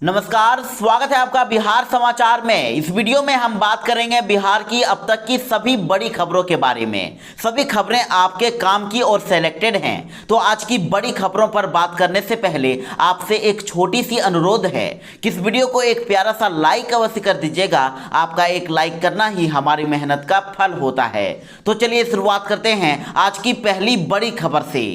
नमस्कार, स्वागत है आपका बिहार समाचार में। इस वीडियो में हम बात करेंगे बिहार की अब तक की सभी बड़ी खबरों के बारे में। सभी खबरें आपके काम की और सेलेक्टेड हैं। तो आज की बड़ी खबरों पर बात करने से पहले आपसे एक छोटी सी अनुरोध है कि इस वीडियो को एक प्यारा सा लाइक अवश्य कर दीजिएगा। आपका एक लाइक करना ही हमारी मेहनत का फल होता है। तो चलिए शुरुआत करते हैं आज की पहली बड़ी खबर से।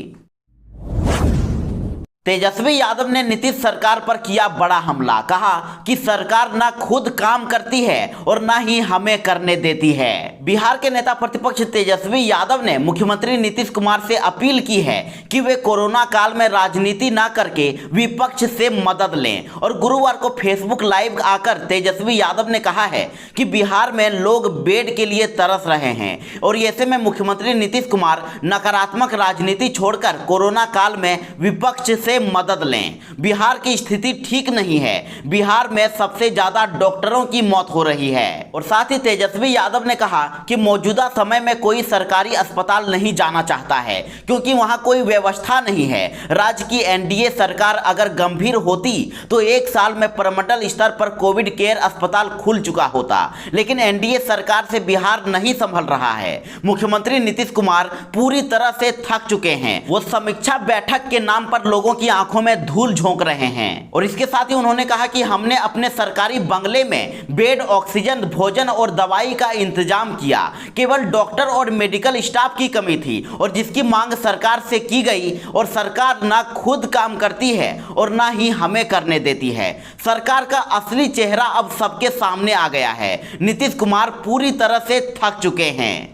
तेजस्वी यादव ने नीतीश सरकार पर किया बड़ा हमला। कहा कि सरकार ना खुद काम करती है और ना ही हमें करने देती है। बिहार के नेता प्रतिपक्ष तेजस्वी यादव ने मुख्यमंत्री नीतीश कुमार से अपील की है कि वे कोरोना काल में राजनीति ना करके विपक्ष से मदद लें। और गुरुवार को फेसबुक लाइव आकर तेजस्वी यादव ने कहा है कि बिहार में लोग बेड के लिए तरस रहे हैं और ऐसे में मुख्यमंत्री नीतीश कुमार नकारात्मक राजनीति छोड़कर कोरोना काल में विपक्ष से मदद लें। बिहार की स्थिति ठीक नहीं है। बिहार में सबसे ज्यादा डॉक्टरों की मौत हो रही है। और साथ ही तेजस्वी यादव ने कहा कि मौजूदा समय में कोई सरकारी अस्पताल नहीं जाना चाहता है क्योंकि वहां कोई व्यवस्था नहीं है। राज्य की एनडीए सरकार अगर गंभीर होती तो एक साल में प्रमंडल स्तर पर कोविड केयर अस्पताल खुल चुका होता, लेकिन एनडीए सरकार से बिहार नहीं संभल रहा है। मुख्यमंत्री नीतीश कुमार पूरी तरह से थक चुके हैं। वो समीक्षा बैठक के नाम पर लोगों की आंखों में धूल झोंक रहे हैं। और इसके साथ ही उन्होंने कहा कि हमने अपने सरकारी बंगले में बेड, ऑक्सीजन, भोजन और दवाई का इंतजाम किया। केवल डॉक्टर और मेडिकल स्टाफ की कमी थी और जिसकी मांग सरकार से की गई और सरकार ना खुद काम करती है और ना ही हमें करने देती है। सरकार का असली चेहरा अब सबके सामने आ गया है। नीतीश कुमार पूरी तरह से थक चुके हैं।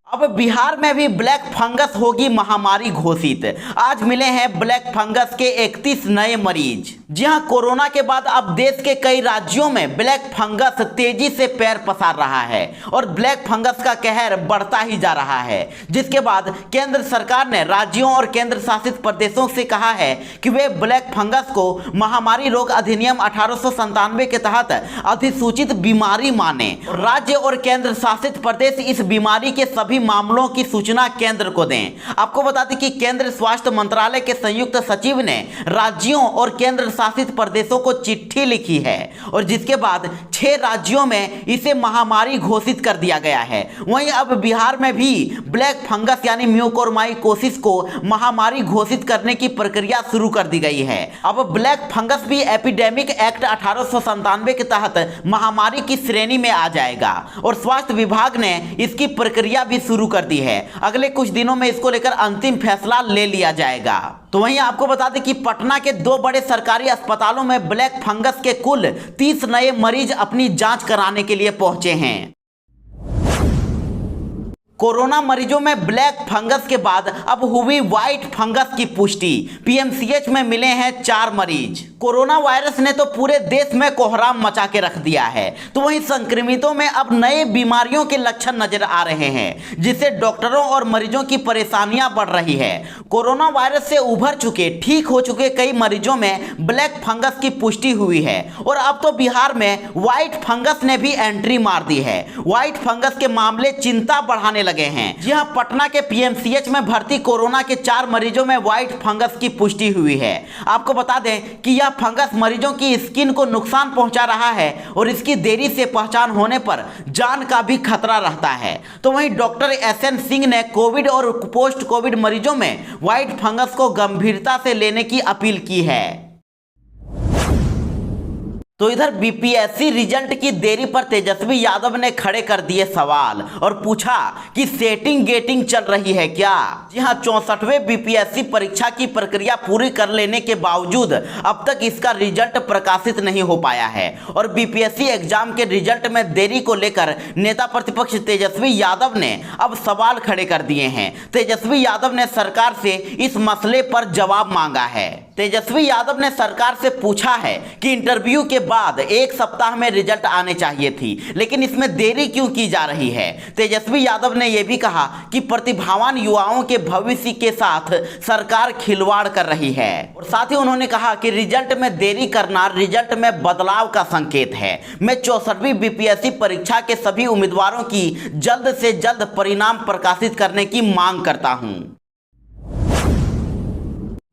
अब बिहार में भी ब्लैक फंगस होगी महामारी घोषित। आज मिले हैं ब्लैक फंगस के 31 नए मरीज। जी हां, कोरोना के बाद अब देश के कई राज्यों में ब्लैक फंगस तेजी से पैर पसार रहा है और ब्लैक फंगस का कहर बढ़ता ही जा रहा है, जिसके बाद केंद्र सरकार ने राज्यों और केंद्र शासित प्रदेशों से कहा है कि वे ब्लैक फंगस को महामारी रोग अधिनियम 1897 के तहत अधिसूचित बीमारी माने। राज्य और केंद्र शासित प्रदेश इस बीमारी के सभी मामलों की सूचना केंद्र को दें। आपको बता दें कि केंद्र स्वास्थ्य मंत्रालय के संयुक्त सचिव ने राज्यों और केंद्र शासित प्रदेशों को चिट्ठी लिखी है और जिसके बाद 6 राज्यों में इसे महामारी घोषित कर दिया गया है। वहीं अब बिहार में भी ब्लैक फंगस यानी म्यूकोरमाइकोसिस को महामारी घोषित करने की प्रक्रिया शुरू कर दी गई है। अब ब्लैक फंगस भी एपिडेमिक एक्ट 1897 के तहत महामारी की श्रेणी में आ जाएगा और स्वास्थ्य विभाग ने इसकी प्रक्रिया भी शुरू कर दी है। अगले कुछ दिनों में इसको लेकर अंतिम फैसला ले लिया जाएगा। तो वहीं आपको बता दें कि पटना के 2 बड़े सरकारी अस्पतालों में ब्लैक फंगस के कुल 30 नए मरीज अपनी जांच कराने के लिए पहुंचे हैं। कोरोना मरीजों में ब्लैक फंगस के बाद अब हुई व्हाइट फंगस की पुष्टि। पीएमसीएच में मिले हैं 4 मरीज। कोरोना वायरस ने तो पूरे देश में कोहराम मचा के रख दिया है। तो वहीं संक्रमितों में अब नए बीमारियों के लक्षण नजर आ रहे हैं, जिससे डॉक्टरों और मरीजों की परेशानियां बढ़ रही है। कोरोना वायरस से उभर चुके, ठीक हो चुके कई मरीजों में ब्लैक फंगस की पुष्टि हुई है और अब तो बिहार में व्हाइट फंगस ने भी एंट्री मार दी है। व्हाइट फंगस के मामले चिंता बढ़ाने लगे हैं। जी हां, पटना के पीएमसीएच में भर्ती कोरोना के 4 मरीजों में व्हाइट फंगस की पुष्टि हुई है। आपको बता दें कि यह फंगस मरीजों की स्किन को नुकसान पहुंचा रहा है और इसकी देरी से पहचान होने पर जान का भी खतरा रहता है। तो वहीं डॉक्टर एसएन सिंह ने कोविड और पोस्ट कोविड मरीजों में व्हाइट फंगस को गंभीरता से लेने की अपील की है। तो इधर बीपीएससी रिजल्ट की देरी पर तेजस्वी यादव ने खड़े कर दिए सवाल और पूछा कि सेटिंग गेटिंग चल रही है क्या। जी हां, 64वें बीपीएससी परीक्षा की प्रक्रिया पूरी कर लेने के बावजूद अब तक इसका रिजल्ट प्रकाशित नहीं हो पाया है और बीपीएससी एग्जाम के रिजल्ट में देरी को लेकर नेता प्रतिपक्ष तेजस्वी यादव ने अब सवाल खड़े कर दिए हैं। तेजस्वी यादव ने सरकार से इस मसले पर जवाब मांगा है। तेजस्वी यादव ने सरकार से पूछा है कि इंटरव्यू के बाद 1 सप्ताह में रिजल्ट आने चाहिए थी, लेकिन इसमें देरी क्यों की जा रही है। तेजस्वी यादव ने यह भी कहा कि प्रतिभावान युवाओं के भविष्य के साथ सरकार खिलवाड़ कर रही है और साथ ही उन्होंने कहा कि रिजल्ट में देरी करना रिजल्ट में बदलाव का संकेत है। मैं 64वीं बीपीएससी परीक्षा के सभी उम्मीदवारों की जल्द से जल्द परिणाम प्रकाशित करने की मांग करता हूं।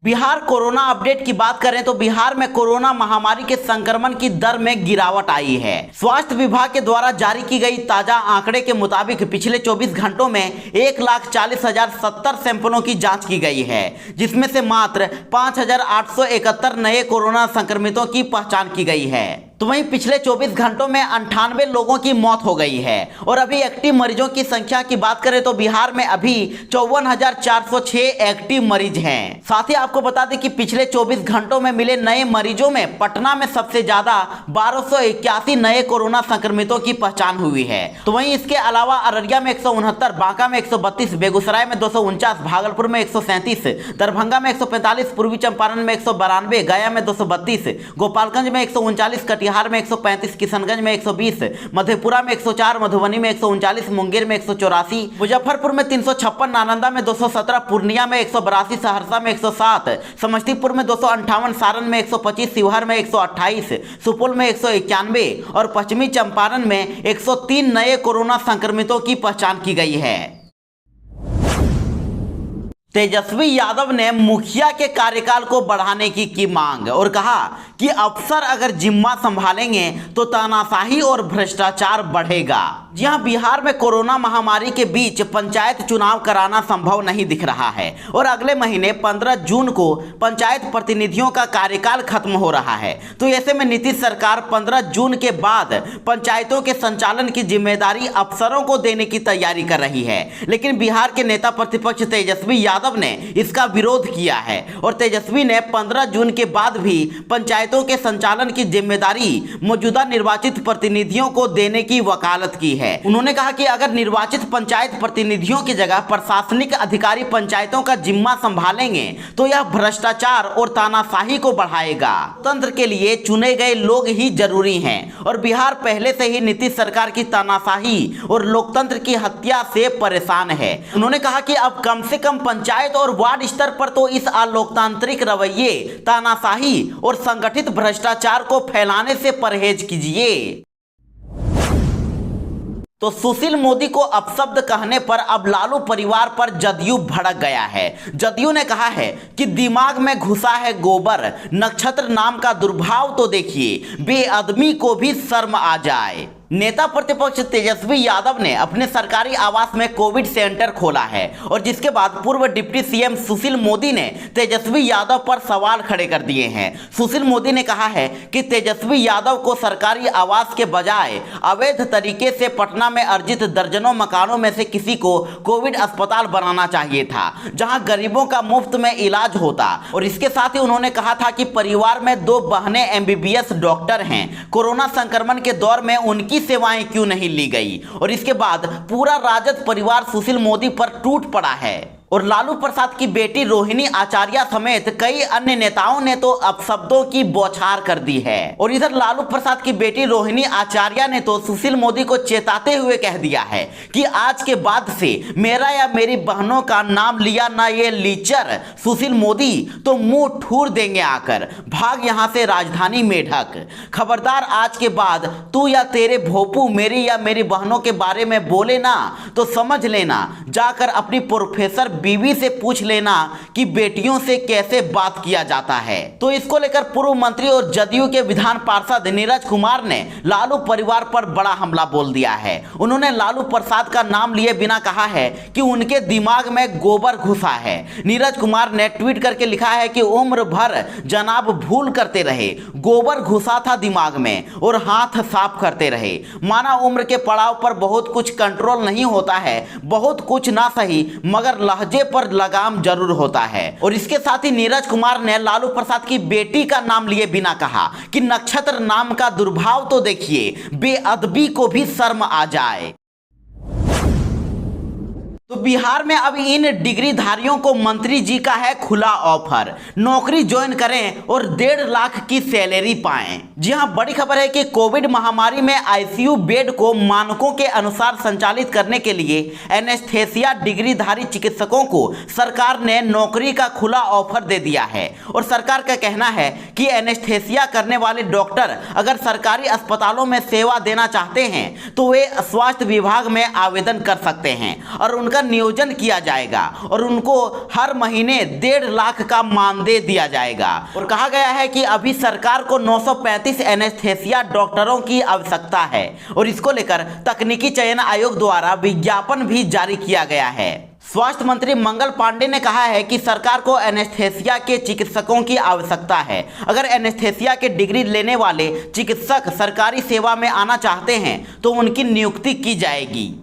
बिहार कोरोना अपडेट की बात करें तो बिहार में कोरोना महामारी के संक्रमण की दर में गिरावट आई है। स्वास्थ्य विभाग के द्वारा जारी की गई ताजा आंकड़े के मुताबिक पिछले 24 घंटों में 1,40,070 सैंपलों की जांच की गई है, जिसमें से मात्र 5,871 नए कोरोना संक्रमितों की पहचान की गई है। तो वहीं पिछले 24 घंटों में 98 लोगों की मौत हो गई है। और अभी एक्टिव मरीजों की संख्या की बात करें तो बिहार में अभी 54,406 एक्टिव मरीज हैं। साथ ही आपको बता दें कि पिछले 24 घंटों में मिले नए मरीजों में पटना में सबसे ज्यादा 1281 नए कोरोना संक्रमितों की पहचान हुई है। तो वहीं इसके अलावा अररिया में 169, बांका में 132, बेगूसराय में 249, भागलपुर में 137, दरभंगा में 145, पूर्वी चंपारण में 192, गया में 232, गोपालगंज में 139, कटिहार में 135, किशनगंज में 120, मधेपुरा में 104, मधुबनी में 139, मुंगेर में 184, मुजफ्फरपुर में 356, नालंदा में 217, पूर्णिया में 182, सहरसा में 107, समस्तीपुर में 258, सारण में 125, शिवहर में 128, सुपौल में 191 और पश्चिमी चंपारण में 103 नए कोरोना संक्रमितों की पहचान की गई है। तेजस्वी यादव ने मुखिया के कार्यकाल को बढ़ाने की मांग और कहा कि अफसर अगर जिम्मा संभालेंगे तो तानाशाही और भ्रष्टाचार बढ़ेगा। जी हां, बिहार में कोरोना महामारी के बीच पंचायत चुनाव कराना संभव नहीं दिख रहा है और अगले महीने 15 जून को पंचायत प्रतिनिधियों का कार्यकाल खत्म हो रहा है। तो ऐसे में नीतीश सरकार 15 जून के बाद पंचायतों के संचालन की जिम्मेदारी अफसरों को देने की तैयारी कर रही है। लेकिन बिहार के नेता प्रतिपक्ष तेजस्वी यादव ने इसका विरोध किया है और तेजस्वी ने 15 जून के बाद भी पंचायतों के संचालन की जिम्मेदारी मौजूदा निर्वाचित प्रतिनिधियों को देने की वकालत की है। उन्होंने कहा कि अगर निर्वाचित पंचायत प्रतिनिधियों की जगह प्रशासनिक अधिकारी पंचायतों का जिम्मा संभालेंगे तो यह भ्रष्टाचार और तानाशाही को बढ़ाएगा। तंत्र के लिए चुने गए लोग ही जरूरी हैं और बिहार पहले से ही नीतीश सरकार की तानाशाही और लोकतंत्र की हत्या से परेशान है। उन्होंने कहा कि अब कम से कम पंचायत और वार्ड स्तर पर तो इस अलोकतांत्रिक रवैये, तानाशाही और संगठित भ्रष्टाचार को फैलाने से परहेज कीजिए। तो सुशील मोदी को अपशब्द कहने पर अब लालू परिवार पर जदयू भड़क गया है। जदयू ने कहा है कि दिमाग में घुसा है गोबर, नक्षत्र नाम का दुर्भाव तो देखिए, बेअदमी को भी शर्म आ जाए। नेता प्रतिपक्ष तेजस्वी यादव ने अपने सरकारी आवास में कोविड सेंटर खोला है और जिसके बाद पूर्व डिप्टी सीएम सुशील मोदी ने तेजस्वी यादव पर सवाल खड़े कर दिए हैं। सुशील मोदी ने कहा है कि तेजस्वी यादव को सरकारी आवास के बजाय अवैध तरीके से पटना में अर्जित दर्जनों मकानों में से किसी को कोविड अस्पताल बनाना चाहिए था, जहां गरीबों का मुफ्त में इलाज होता। और इसके साथ ही उन्होंने कहा था कि परिवार में 2 बहनें MBBS डॉक्टर हैं, कोरोना संक्रमण के दौर में उनकी सेवाएं क्यों नहीं ली गई। और इसके बाद पूरा राजद परिवार सुशील मोदी पर टूट पड़ा है और लालू प्रसाद की बेटी रोहिणी आचार्य समेत कई अन्य नेताओं ने तो अपशब्दों की बौछार कर दी है। और इधर लालू प्रसाद की बेटी रोहिणी आचार्य ने तो सुशील मोदी को चेताते हुए कह दिया है कि आज के बाद से मेरा या मेरी बहनों का नाम लिया ना ये लीचर सुशील मोदी तो मुंह ठूर देंगे आकर, भाग यहां से राजधानी मेढक। खबरदार, आज के बाद तू या तेरे भोपू मेरी या मेरी बहनों के बारे में बोले ना तो समझ लेना, जाकर अपनी प्रोफेसर बीवी से पूछ लेना कि बेटियों से कैसे बात किया जाता है। तो इसको लेकर पूर्व मंत्री और जदयू के विधान पार्षद नीरज कुमार ने लालू परिवार पर बड़ा हमला बोल दिया है। उन्होंने लालू प्रसाद का नाम लिए बिना कहा है कि उनके दिमाग में गोबर घुसा है। नीरज कुमार ने ट्वीट करके लिखा है कि उम्र भर जनाब भूल करते रहे, गोबर घुसा था दिमाग में और हाथ साफ करते रहे। माना उम्र के पड़ाव पर बहुत कुछ कंट्रोल नहीं होता है, बहुत कुछ ना सही मगर लहजे पर लगाम जरूर होता है। और इसके साथ ही नीरज कुमार ने लालू प्रसाद की बेटी का नाम लिए बिना कहा कि नक्षत्र नाम का दुर्भाव तो देखिए, बेअदबी को भी शर्म आ जाए। तो बिहार में अब इन डिग्रीधारियों को मंत्री जी का है खुला ऑफर, नौकरी ज्वाइन करें और 1.5 लाख की सैलरी पाएं। जी हां, बड़ी खबर है कि कोविड महामारी में आईसीयू बेड को मानकों के अनुसार संचालित करने के लिए एनेस्थेसिया डिग्रीधारी चिकित्सकों को सरकार ने नौकरी का खुला ऑफर दे दिया है। और सरकार का कहना है कि एनेस्थेसिया करने वाले डॉक्टर अगर सरकारी अस्पतालों में सेवा देना चाहते हैं तो वे स्वास्थ्य विभाग में आवेदन कर सकते हैं और उनका नियोजन किया जाएगा और उनको हर महीने 1.5 लाख का मानदेय दिया जाएगा। और कहा गया है कि अभी सरकार को 935 एनेस्थेसिया डॉक्टरों की आवश्यकता है और इसको लेकर तकनीकी चयन आयोग द्वारा विज्ञापन भी जारी किया गया है। स्वास्थ्य मंत्री मंगल पांडे ने कहा है कि सरकार को एनेस्थेसिया के चिकित्सकों की आवश्यकता है। अगर एनेस्थेसिया के डिग्री लेने वाले चिकित्सक सरकारी सेवा में आना चाहते हैं तो उनकी नियुक्ति की जाएगी।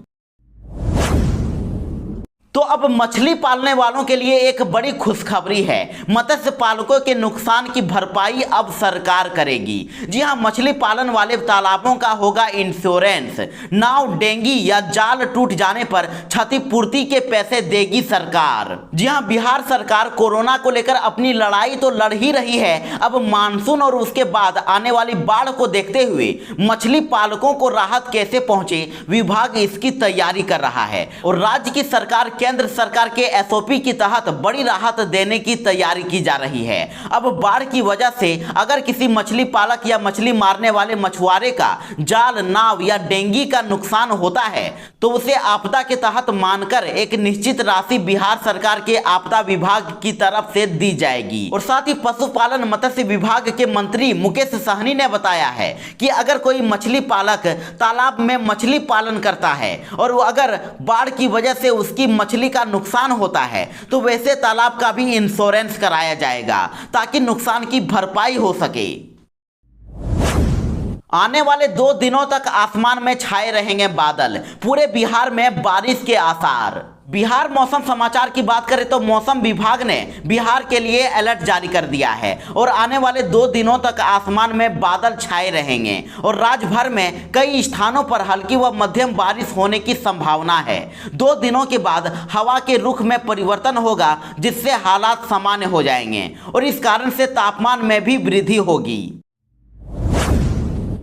तो अब मछली पालने वालों के लिए एक बड़ी खुशखबरी है। मत्स्य पालकों के नुकसान की भरपाई अब सरकार करेगी। जी हां, मछली पालन वाले तालाबों का होगा इंश्योरेंस। नाव, डेंगी या जाल टूट जाने पर क्षतिपूर्ति के पैसे देगी सरकार। जी हां, बिहार सरकार कोरोना को लेकर अपनी लड़ाई तो लड़ ही रही है। अब मानसून और उसके बाद आने वाली बाढ़ को देखते हुए मछली पालकों को राहत कैसे पहुंचे, विभाग इसकी तैयारी कर रहा है और राज्य की सरकार केंद्र सरकार के एसओपी की तहत बड़ी राहत देने की तैयारी की जा रही है। अब बाढ़ की वजह से अगर किसी मछली पालक या मछली मारने वाले मछुआरे का जाल, नाव या डेंगी का नुकसान होता है तो उसे आपदा के तहत मानकर एक निश्चित राशि बिहार सरकार के आपदा विभाग की तरफ से दी जाएगी। और साथ ही पशुपालन मत्स्य विभाग के मंत्री मुकेश सहनी ने बताया है कि अगर कोई मछली पालक तालाब में मछली पालन करता है और वो अगर बाढ़ की वजह से उसकी मछली का नुकसान होता है तो वैसे तालाब का भी इंश्योरेंस कराया जाएगा ताकि नुकसान की भरपाई हो सके। आने वाले 2 दिनों तक आसमान में छाए रहेंगे बादल, पूरे बिहार में बारिश के आसार। बिहार मौसम समाचार की बात करें तो मौसम विभाग ने बिहार के लिए अलर्ट जारी कर दिया है और आने वाले 2 दिनों तक आसमान में बादल छाए रहेंगे और राज्य भर में कई स्थानों पर हल्की व मध्यम बारिश होने की संभावना है। 2 दिनों के बाद हवा के रुख में परिवर्तन होगा जिससे हालात सामान्य हो जाएंगे और इस कारण से तापमान में भी वृद्धि होगी।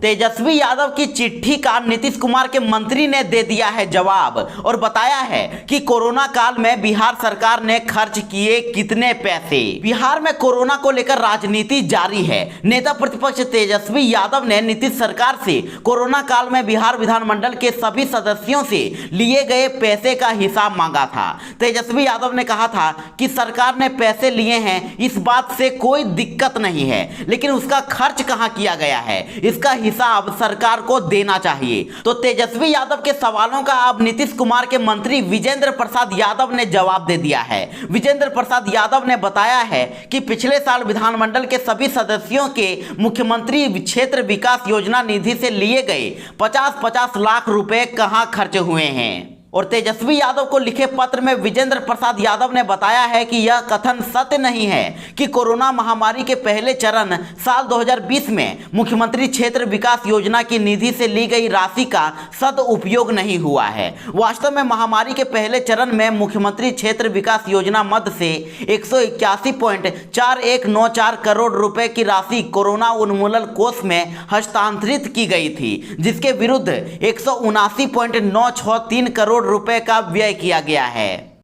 तेजस्वी यादव की चिट्ठी का नीतीश कुमार के मंत्री ने दे दिया है जवाब और बताया है कि कोरोना काल में बिहार सरकार ने खर्च किए कितने पैसे। बिहार में कोरोना को लेकर राजनीति जारी है। नेता प्रतिपक्ष तेजस्वी यादव ने नीतीश सरकार से कोरोना काल में बिहार विधानमंडल के सभी सदस्यों से लिए गए पैसे का हिसाब मांगा था। तेजस्वी यादव ने कहा था कि सरकार ने पैसे लिए हैं, इस बात से कोई दिक्कत नहीं है, लेकिन उसका खर्च कहां किया गया है इसका हिसाब सरकार को देना चाहिए। तो तेजस्वी यादव के सवालों का अब नीतीश कुमार के मंत्री विजेंद्र प्रसाद यादव ने जवाब दे दिया है। विजेंद्र प्रसाद यादव ने बताया है कि पिछले साल विधानमंडल के सभी सदस्यों के मुख्यमंत्री क्षेत्र विकास योजना निधि से लिए गए 50-50 लाख रुपए कहां खर्च हुए हैं। और तेजस्वी यादव को लिखे पत्र में विजेंद्र प्रसाद यादव ने बताया है कि यह कथन सत्य नहीं है कि कोरोना महामारी के पहले चरण साल 2020 में मुख्यमंत्री क्षेत्र विकास योजना की निधि से ली गई राशि का सदुपयोग नहीं हुआ है। वास्तव में महामारी के पहले चरण में मुख्यमंत्री क्षेत्र विकास योजना मद से 181.4194 करोड़ रुपए की राशि कोरोना उन्मूलन कोष में हस्तांतरित की गई थी, जिसके विरुद्ध 179.963 करोड़ रुपए का व्यय किया गया है।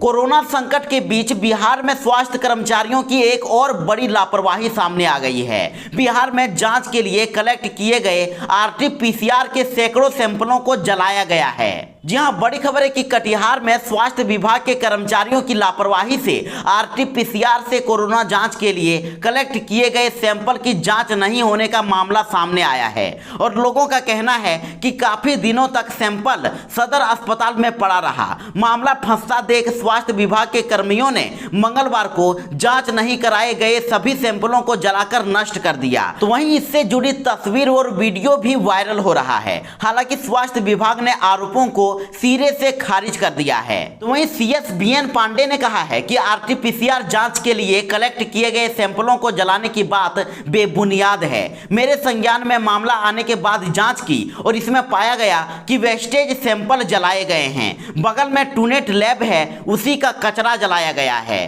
कोरोना संकट के बीच बिहार में स्वास्थ्य कर्मचारियों की एक और बड़ी लापरवाही सामने आ गई है। बिहार में जांच के लिए कलेक्ट किए गए आरटी-पीसीआर के सैकड़ों सैंपलों को जलाया गया है। जी हां, बड़ी खबर है कि कटिहार में स्वास्थ्य विभाग के कर्मचारियों की लापरवाही से आरटी-पीसीआर से कोरोना जांच के लिए कलेक्ट किए गए सैंपल की जांच नहीं होने का मामला सामने आया है और लोगों का कहना है कि काफी दिनों तक सैंपल सदर अस्पताल में पड़ा रहा। मामला फंसता देख स्वास्थ्य विभाग के कर्मियों ने मंगलवार को जांच नहीं कराए गए सभी सैंपलों को जलाकर नष्ट कर दिया। तो वहीं इससे जुड़ी तस्वीर और वीडियो भी वायरल हो रहा है। हालांकि स्वास्थ्य विभाग ने आरोपों को सिरे से खारिज कर दिया है। तो वहीं सीएस बीएन पांडे ने कहा है कि आरटी-पीसीआर जांच के लिए कलेक्ट किए गए सैंपलों को जलाने की बात बेबुनियाद है। मेरे संज्ञान में मामला आने के बाद जांच की और इसमें पाया गया कि वेस्टेज सैंपल जलाए गए हैं। बगल में टूनेट लैब है, उसी का कचरा जलाया गया है।